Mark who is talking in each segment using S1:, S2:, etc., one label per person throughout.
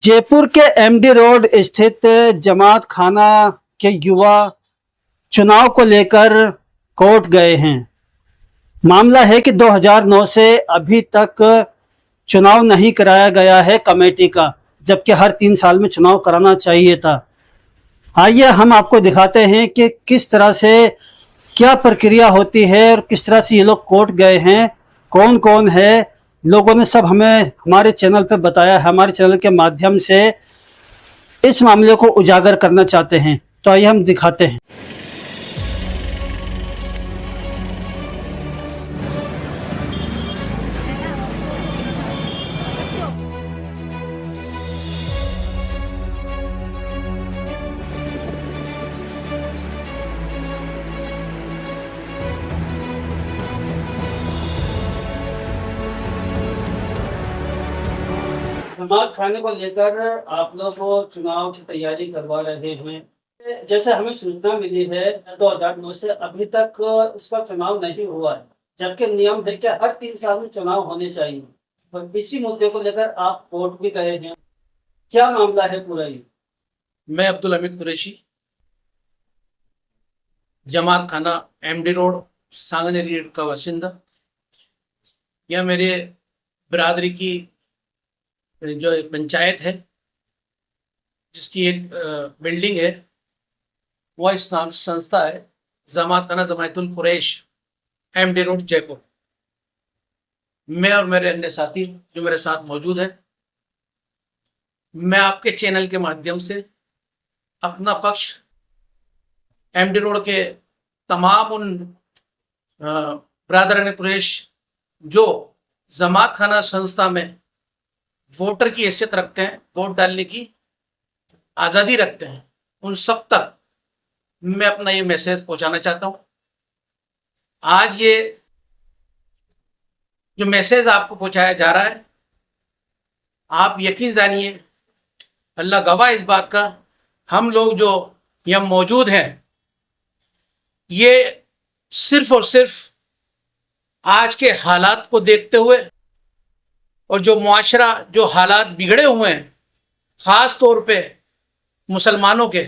S1: जयपुर के MD road स्थित जमात खाना के युवा चुनाव को लेकर कोर्ट गए हैं। मामला है कि 2009 से अभी तक चुनाव नहीं कराया गया है कमेटी का, जबकि हर 3 साल में चुनाव कराना चाहिए था। आइए हम आपको दिखाते हैं कि किस तरह से क्या प्रक्रिया होती है और किस तरह से ये लोग कोर्ट गए हैं, कौन कौन है। लोगों ने सब हमें हमारे चैनल पे बताया है। हमारे चैनल के माध्यम से इस मामले को उजागर करना चाहते हैं, तो आइए हम दिखाते हैं। जमात खाने को लेकर आप लोग चुनाव की तैयारी करवा रहे हैं। जैसे हमें सूचना मिली है 2009 से अभी तक इसका चुनाव नहीं हुआ है, जबकि नियम है कि हर 3 साल में चुनाव होने चाहिए। और इसी मुद्दे को लेकर आप कोर्ट भी गए हैं। क्या मामला है पूरा ये?
S2: मैं अब्दुल हमीद कुरैशी, जमात खाना एमडी रोड सांगनेरी का बाशिंदा। यह मेरे बिरादरी की जो एक पंचायत है, जिसकी एक बिल्डिंग है, वह इस्लामिक संस्था है जमात खाना जमायतुल कुरैश एमडी रोड जयपुर। मैं और मेरे अन्य साथी जो मेरे साथ मौजूद हैं, मैं आपके चैनल के माध्यम से अपना पक्ष एमडी रोड के तमाम उन ब्रादरान कुरैश जो जमात खाना संस्था में वोटर की हैसियत रखते हैं, वोट डालने की आज़ादी रखते हैं, उन सब तक मैं अपना ये मैसेज पहुंचाना चाहता हूं। आज ये जो मैसेज आपको पहुंचाया जा रहा है, आप यकीन जानिए, अल्लाह गवाह इस बात का, हम लोग जो यहाँ मौजूद हैं, ये सिर्फ और सिर्फ आज के हालात को देखते हुए और जो मुआशरा, जो हालात बिगड़े हुए हैं, ख़ास तौर पे मुसलमानों के,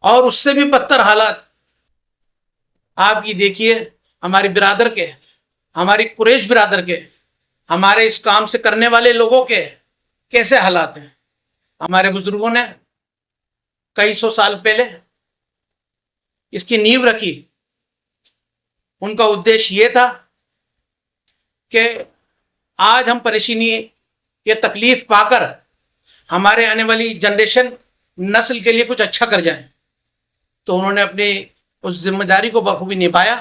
S2: और उससे भी बदतर हालात आप ये देखिए हमारी बिरादर के, हमारी कुरैश बिरादर के, हमारे इस काम से करने वाले लोगों के कैसे हालात हैं। हमारे बुजुर्गों ने कई सौ साल पहले इसकी नींव रखी। उनका उद्देश्य ये था कि आज हम परेशानी, ये तकलीफ पाकर हमारे आने वाली जनरेशन, नस्ल के लिए कुछ अच्छा कर जाएं। तो उन्होंने अपनी उस जिम्मेदारी को बखूबी निभाया,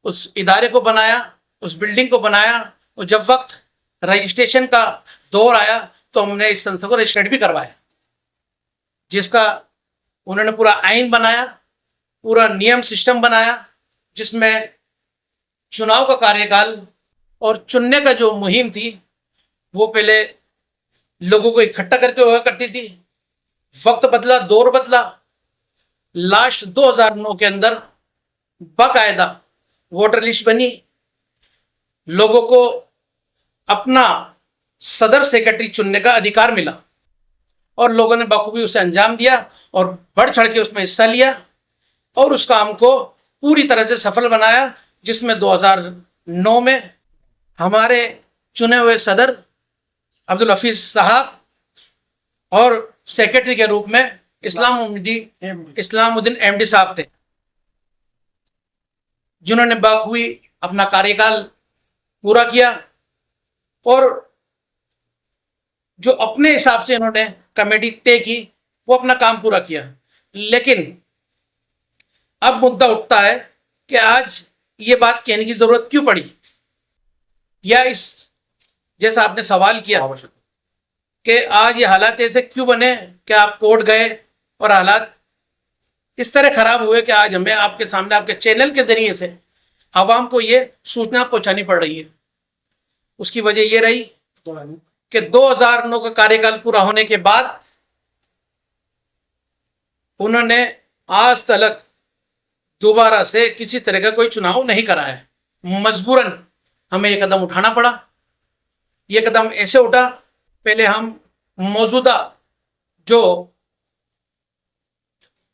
S2: उस इदारे को बनाया, उस बिल्डिंग को बनाया। और जब वक्त रजिस्ट्रेशन का दौर आया तो हमने इस संस्था को रजिस्टर्ड भी करवाया, जिसका उन्होंने पूरा आइन बनाया, पूरा नियम सिस्टम बनाया, जिसमें चुनाव का कार्यकाल और चुनने का जो मुहिम थी वो पहले लोगों को इकट्ठा करके हुआ करती थी। वक्त बदला, दौर बदला। लास्ट 2009 के अंदर बाकायदा वोटर लिस्ट बनी, लोगों को अपना सदर सेक्रेटरी चुनने का अधिकार मिला और लोगों ने बखूबी उसे अंजाम दिया और बढ़ चढ़ के उसमें हिस्सा लिया और उस काम को पूरी तरह से सफल बनाया, जिसमें 2009 में हमारे चुने हुए सदर अब्दुल हफीज साहब और सेक्रेटरी के रूप में इस्लामुद्दीन एमडी साहब थे, जिन्होंने बखूबी अपना कार्यकाल पूरा किया और जो अपने हिसाब से इन्होंने कमेटी तय की वो अपना काम पूरा किया। लेकिन अब मुद्दा उठता है कि आज ये बात कहने की जरूरत क्यों पड़ी, या इस जैसा आपने सवाल किया कि आज ये हालात ऐसे क्यों बने कि आप कोर्ट गए और हालात इस तरह खराब हुए कि आज हमें आपके सामने, आपके चैनल के जरिए से आवाम को ये सूचना पहुंचानी पड़ रही है। उसकी वजह ये रही कि 2009 का कार्यकाल पूरा होने के बाद उन्होंने आज तक दोबारा से किसी तरह का कोई चुनाव नहीं करा है। मजबूरन हमें ये कदम उठाना पड़ा। ये कदम ऐसे उठा, पहले हम मौजूदा जो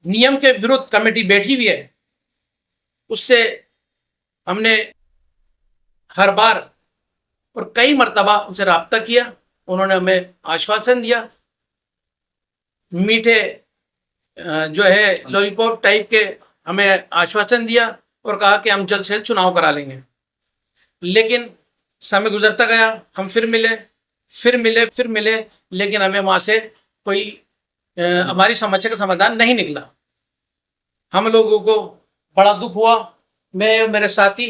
S2: नियम के विरुद्ध कमेटी बैठी हुई है उससे हमने हर बार और कई मर्तबा उनसे रब्ता किया। उन्होंने हमें आश्वासन दिया, मीठे जो है लॉलीपॉप टाइप के हमें आश्वासन दिया और कहा कि हम जल्द से जल्द चुनाव करा लेंगे। लेकिन समय गुजरता गया, हम फिर मिले, लेकिन हमें वहाँ से कोई हमारी समस्या का समाधान नहीं निकला। हम लोगों को बड़ा दुख हुआ। मैं और मेरे साथी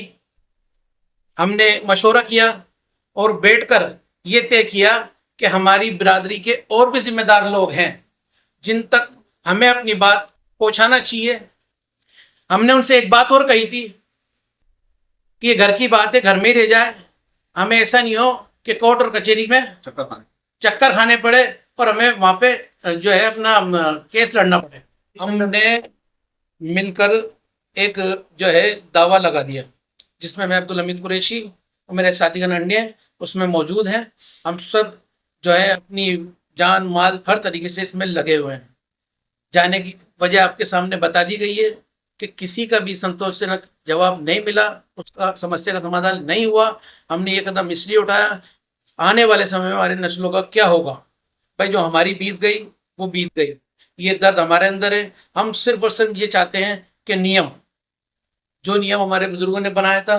S2: हमने मशवरा किया और बैठकर ये तय किया कि हमारी बिरादरी के और भी जिम्मेदार लोग हैं जिन तक हमें अपनी बात पहुंचाना चाहिए। हमने उनसे एक बात और कही थी कि ये घर की बात है, घर में ही रह जाए। हमें ऐसा नहीं हो कि कोर्ट और कचहरी में चक्कर खाने पड़े और हमें वहाँ पे जो है अपना केस लड़ना पड़े। हमने मिलकर एक जो है दावा लगा दिया जिसमें मैं अब्दुल हमीद कुरैशी और मेरे साथीगण अन्य उसमें मौजूद हैं। हम सब जो है अपनी जान माल हर तरीके से इसमें लगे हुए हैं। जाने की वजह आपके सामने बता दी गई है कि किसी का भी संतोषजनक जवाब नहीं मिला, उसका समस्या का समाधान नहीं हुआ। हमने ये कदम इसलिए उठाया, आने वाले समय में हमारी नस्लों का क्या होगा। भाई जो हमारी बीत गई वो बीत गई, ये दर्द हमारे अंदर है। हम सिर्फ और सिर्फ ये चाहते हैं कि जो नियम हमारे बुजुर्गों ने बनाया था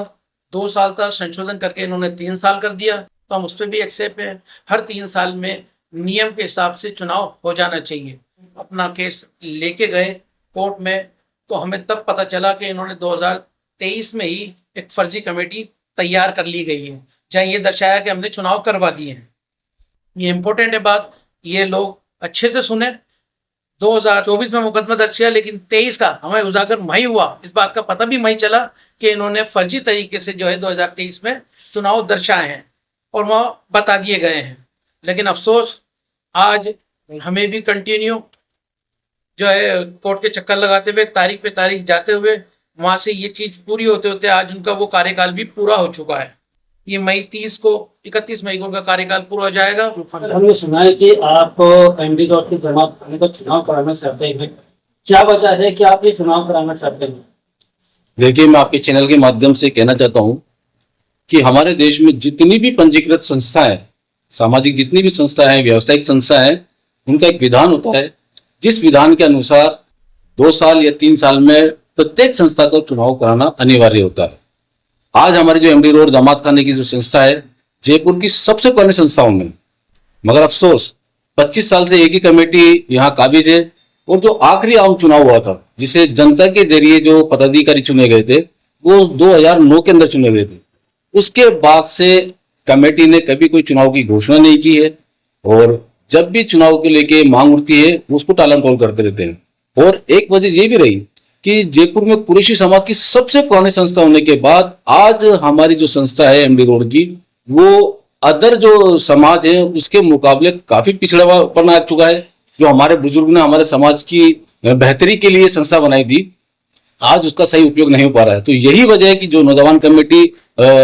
S2: 2 साल का संशोधन करके इन्होंने 3 साल कर दिया, तो हम उस पर भी एक्सेप्ट हैं। हर 3 साल में नियम के हिसाब से चुनाव हो जाना चाहिए। अपना केस लेके गए कोर्ट में तो हमें तब पता चला कि इन्होंने 2023 में ही एक फर्जी कमेटी तैयार कर ली गई है जहाँ ये दर्शाया कि हमने चुनाव करवा दिए हैं। ये इम्पोर्टेंट है बात, ये लोग अच्छे से सुने। 2024 में मुकदमा दर्ज किया लेकिन 23 का हमें उजागर वही हुआ, इस बात का पता भी वही चला कि इन्होंने फर्जी तरीके से जो है 2023 में चुनाव दर्शाए हैं और वह बता दिए गए हैं। लेकिन अफसोस आज हमें भी कंटिन्यू जो है कोर्ट के चक्कर लगाते हुए तारीख पे तारीख जाते हुए वहाँ से ये चीज़ पूरी होते होते आज उनका वो कार्यकाल भी पूरा हो चुका है। ये 31 मई को उनका कार्यकाल पूरा हो जाएगा।
S1: हमने सुना है कि आप एमडी रोड की जमात खाने का चुनाव कराना चाहते हैं, क्या वजह है कि आप ये चुनाव कराना चाहते हैं?
S3: देखिए, मैं आपके चैनल के माध्यम से कहना चाहता हूं कि हमारे देश में जितनी भी पंजीकृत संस्थाएं, सामाजिक जितनी भी संस्थाएं हैं, व्यावसायिक संस्थाएं हैं, उनका एक विधान होता है जिस विधान के अनुसार 2 साल या 3 साल में प्रत्येक संस्था को चुनाव कराना अनिवार्य होता है। आज हमारी जो एमडी रोड जमात खाने की जो संस्था है जयपुर की सबसे पुरानी संस्थाओं में, मगर अफसोस 25 साल से एक ही कमेटी यहाँ काबिज है और जो आखिरी आम चुनाव हुआ था जिसे जनता के जरिए जो पदाधिकारी चुने गए थे वो 2009 के अंदर चुने गए थे, उसके बाद से कमेटी ने कभी कोई चुनाव की घोषणा नहीं की है और जब भी चुनाव को लेके मांग उठती है उसको टालमटोल करते रहते हैं। और एक वजह ये भी रही कि जयपुर में कुरैशी समाज की सबसे पुरानी संस्था होने के बाद आज हमारी जो संस्था है एमडी रोड की, वो अदर जो समाज है उसके मुकाबले काफी पिछड़ापन आ चुका है। जो हमारे बुजुर्ग ने हमारे समाज की बेहतरी के लिए संस्था बनाई थी, आज उसका सही उपयोग नहीं हो पा रहा है। तो यही वजह है कि जो नौजवान कमेटी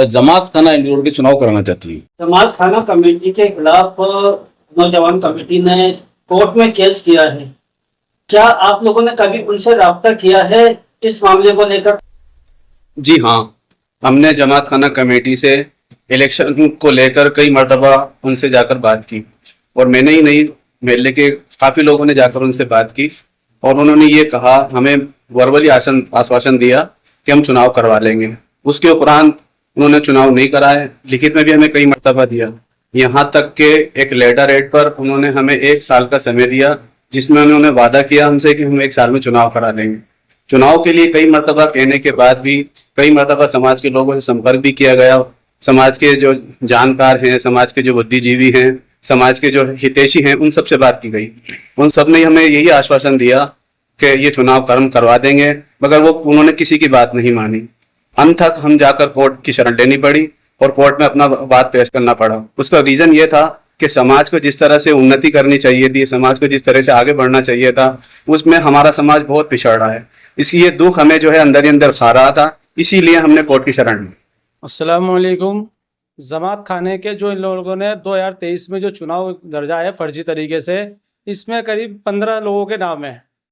S3: जमात खाना एमडी रोड के चुनाव कराना चाहती है।
S1: जमात खाना कमेटी के खिलाफ नौजवान कमेटी ने कोर्ट में केस किया है, क्या आप लोगों ने कभी उनसे राब्ता किया है इस मामले को लेकर?
S4: जी हाँ, हमने जमात खाना कमेटी से इलेक्शन को लेकर कई मर्तबा उनसे जाकर बात की और मैंने ही नहीं, मेले के काफी लोगों ने जाकर उनसे बात की और उन्होंने ये कहा, हमें वर्बली आश्वासन दिया कि हम चुनाव करवा लेंगे। उसके उपरांत उन्होंने चुनाव नहीं कराए, लिखित में भी हमें कई मर्तबा दिया। यहाँ तक के एक लेटर हेड पर उन्होंने हमें 1 साल का समय दिया जिसमें उन्होंने वादा किया हमसे कि हम 1 साल में चुनाव करा देंगे। चुनाव के लिए कई मर्तबा कहने के बाद भी कई मर्तबा समाज के लोगों से संपर्क भी किया गया। समाज के जो जानकार हैं, समाज के जो बुद्धिजीवी हैं, समाज के जो हितैषी हैं, उन सब से बात की गई। उन सब ने हमें यही आश्वासन दिया कि ये चुनाव कर्म करवा देंगे, मगर उन्होंने किसी की बात नहीं मानी। अंत तक हम जाकर कोर्ट की शरण लेनी पड़ी और कोर्ट में अपना बात पेश करना पड़ा। उसका रीजन ये था कि समाज को जिस तरह से उन्नति करनी चाहिए थी, समाज को जिस तरह से आगे बढ़ना चाहिए था, उसमें हमारा समाज बहुत पिछड़ रहा है। इसलिए दुख हमें जो है अंदर ही अंदर खा रहा था, इसीलिए हमने कोर्ट की शरण ली।
S5: अस्सलाम वालेकुम। जमात खाने के जो इन लोगों ने 2023 में जो चुनाव दर्जा है फर्जी तरीके से, इसमें करीब 15 लोगों के नाम हैं